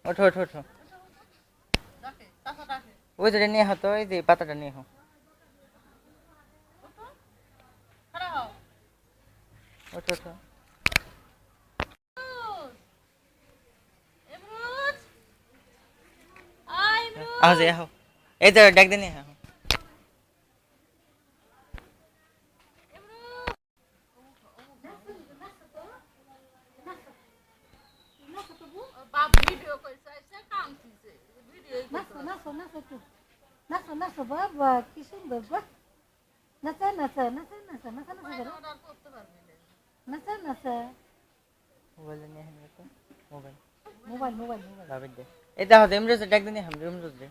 ওঠো ওঠো ওঠো ওই যে নিয়ে হতো ওই যে পাতাটা নিয়ে হো ওঠো ওঠো আহ যে আহ এই তো ডাক দিন আহ নাচো নাচো বাবা কি সুন্দর বাহ নাচা নাচা নাচা নাচা নাচা নাচা নাচা মোবাইল নিয়ে হ্যাঁ তো মোবাইল মোবাইল মোবাইল মোবাইল বাবা দে এই দেখো ইমরোজ ডাক দিন হাম ইমরোজ দে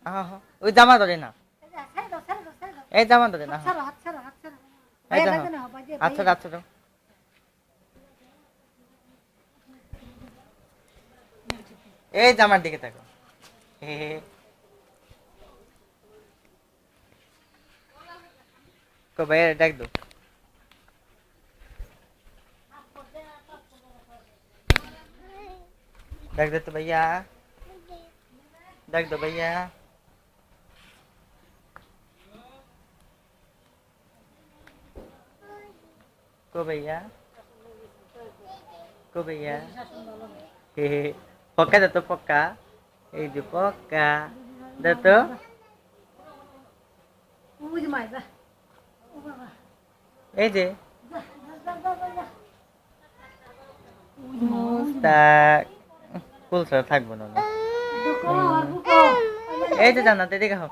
আহ ওই জামা ধরে না এই জামা ধরে না ছাড়ো হাত ছাড়ো হাত ছাড়ো এই ভাইয়া দেখো ভাইয়া না ভাইয়া আচ্ছা আচ্ছা এই জামার দিকে তাকো को भैया डाक दो डाक दो तो भैया डाक दो भैया को भैया पक्का दे तो पक्का এই যে পক্কা দে তো ওই যে মাইবা ও বাবা এই যে মুস্তাক ফুল ছাড়া থাকবো না এই যে জান্নাত এদিকে হও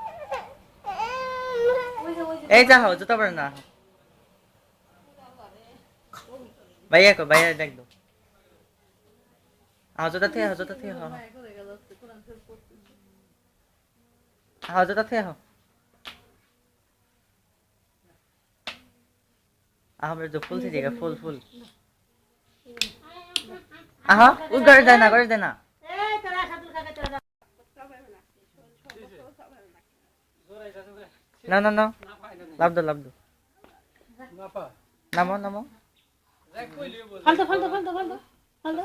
এই যা হও জুতো পরে না भैया को भैया देख दो आओ जूता थे आओ जूता थे आओ हमारे जो फूल से फूल फूल आहा उस घर देना ना ना ना लाभ दो नमो नमो ফালতো ফালতো ফালতো ফালতো ফালতো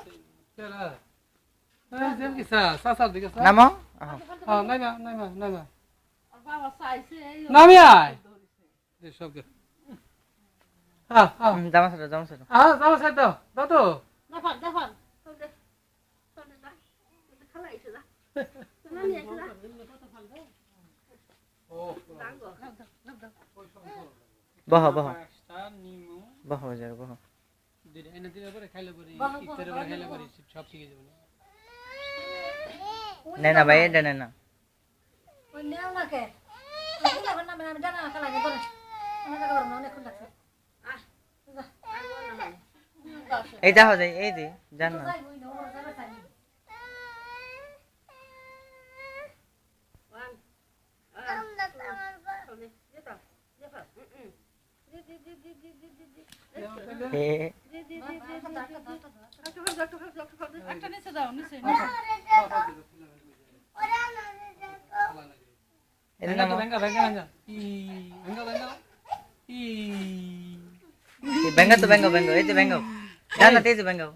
যেম কি সাসার দিকে নমো হ্যাঁ নাইমা আর বাবা চাইছে নামি আয় এই সব কে হ্যাঁ জামা সাথে যাও সাইড দাও তো দাফান দাফান চলে না খালা এসে যা না নিয়ে এসে যা ও বহ বহ যাও বহ এনে দিলে পরে খাইলে পরে ইফতারে পরে খাইলে পরে সব ঠিক হয়ে যাবে না ভাই এটা না ওই নেও না কে ওই না না আমি জানা খালা গে ধরে আমার টাকা বড় না অনেক লাগছে এই দেখো যাই এই যে জান না একটা নিচে দাও নিচে venga तो venga এই যে venga জান না তেজ venga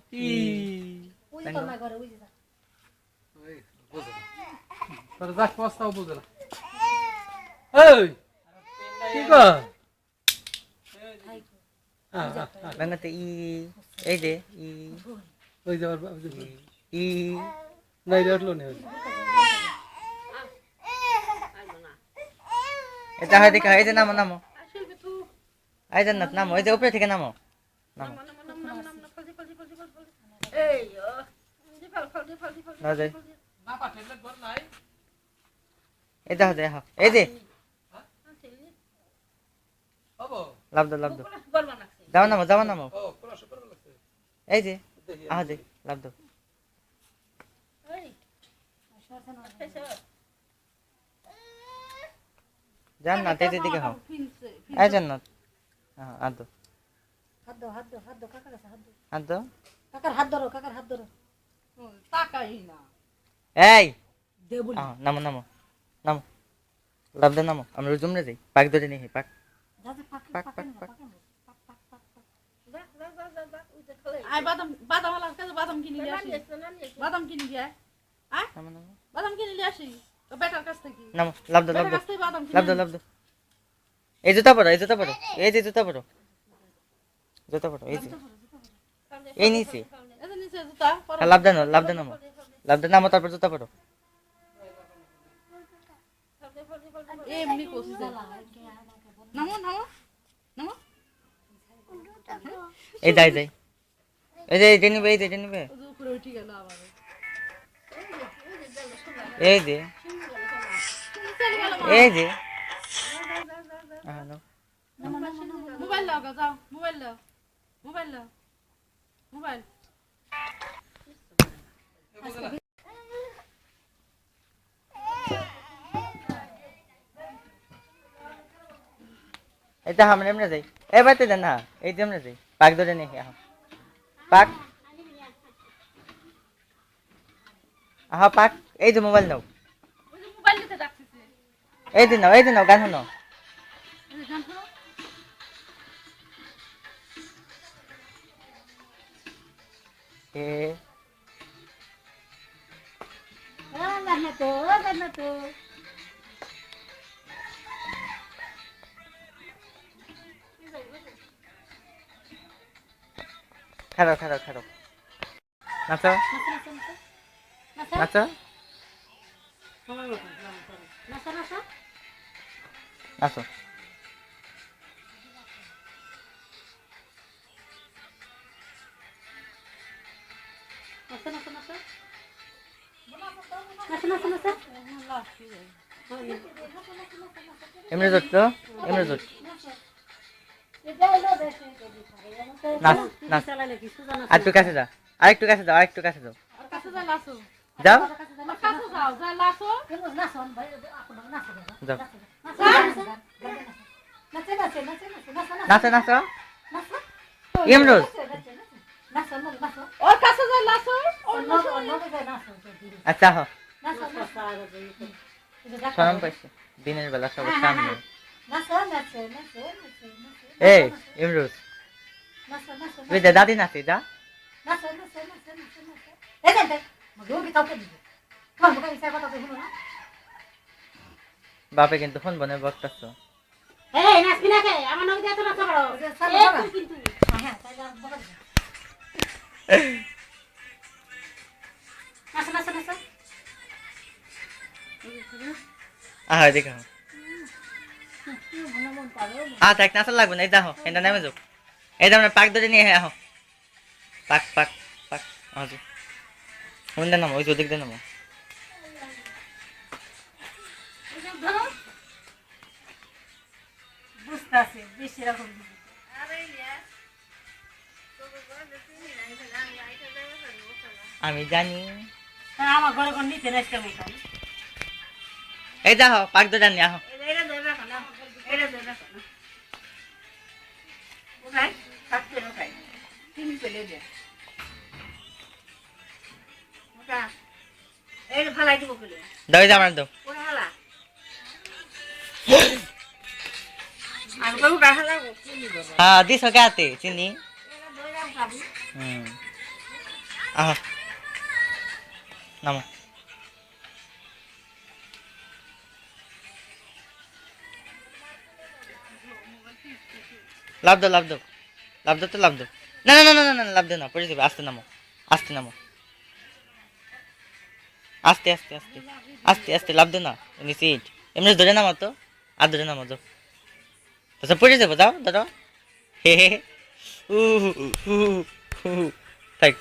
ওই তো না করে ওই যে তোর যাক পস্তাও বুঝে না এই কি কর venga তো এই যে ওই যাবার ই নাই রটলো নে এটা হয় দেখা এই যে নামো এই জান্নাত নামো এই যে উপরে থেকে নামো এই না যাই না পা ট্যাবলেট বল নাই এই দেখো যাই এই যে হবো লাভ দো যাও নামো ও কোলা সুপার লাগছে এই যে যে লাভ দো জান্নাত এই দিকে হও এই জান্নাত হ্যাঁ হাত দো কাকার কাছে হাত দো কাকার হাত ধরো তাকাই না এই দেবুল নামো লাভ দে নামো আমরা জুমরে যাই পাক ধরে নিয়ে পাক দাদা পাক পাক পাক বাদাম বাদাম আলার কাছে বাদাম কিনে নিয়ে আসি বাদাম কিনে দিয়ে আয় নামো নামো বাদাম কিনে নিয়ে আসি তো বেটার কাছ থেকে নামো লাভ দাও লাভ বেটার দাও কাছ থেকে বাদাম কিনে লাভ দাও লাভ দাও এই জুতা পরো এই জুতা পরো এই যে জুতা পরো জুতা পরো এই যে এই নিচে এদের নিচে জুতা পরো লাভ দাও নামো লাভ দাও নামো তারপর জুতা পরো এমনি কোসিস নামো নামো নামো এই যাই যাই এই যে এটা নিবে এই যে এটা নিবে ওদের উপরে উঠে গেল আবার এই যে এই যে নাও মোবাইল লাও যাও মোবাইল লাও মোবাইল লাও মোবাইল এটা আমরা এমনি যাই এই বাইতে দেন না এই যে আমরা যাই পাক ধরে নিয়ে আহ পাক আহা পাক এই যে মোবাইল নাও ওই যে মোবাইল নিতে ডাকতেছে এই যে নাও গান শোনো এই যে গান শোনো এ খারাপ নাচো নাচো নাচো এমনি জোট নাচ নাচ আরেকটু কাছে যাও আরেকটু কাছে যাও আর কাছে যা লাসো যাও আমার কাছে যাও যা লাসো যাও নাচে নাচো ইমরোজ ওর কাছে যা লাসো আচ্ছা হো শরম পাইছে দিনের বেলা সবার সামনে এই ইমরোজ তুই যা দাদি নাচে যা বাপে কিন্তু ফোন বনে বকতাছ আহ দেখা থাক নাচা লাগবে না এই দেখো এটা নেমে যাও এই যে আমরা পাক ধরে নিয়ে আহ পাক পাক পাক আজ হুন্ডা নামো ওই চোদিক দিয়ে নামো আমি জানি আমার ঘরে কোন নিচে নাচতে এই দেখো পাক ধরে নিয়ে আহ এটা ধরে রাখো না এটা ধরে রাখো না ওখানে থাকতে ওখানে তিনি পেলে দে ওটা এই ফালাই দিব বলে দাও যা আমার দাও ওরা হালা আর বাবু হালা চিনি দেব হ্যাঁ দিছো গাতে চিনি এটা ধরে রাখো বাবু আহ নামো লাভ দাও তো লাভ দাও না লাভ দাও না পড়ে যাবে আস্তে নামো আস্তে লাভ দাও না নিচে এমনি ধরে নামো তো আর ধরে নামো যাও তো পড়ে যাবো যাও দাদা হে থাক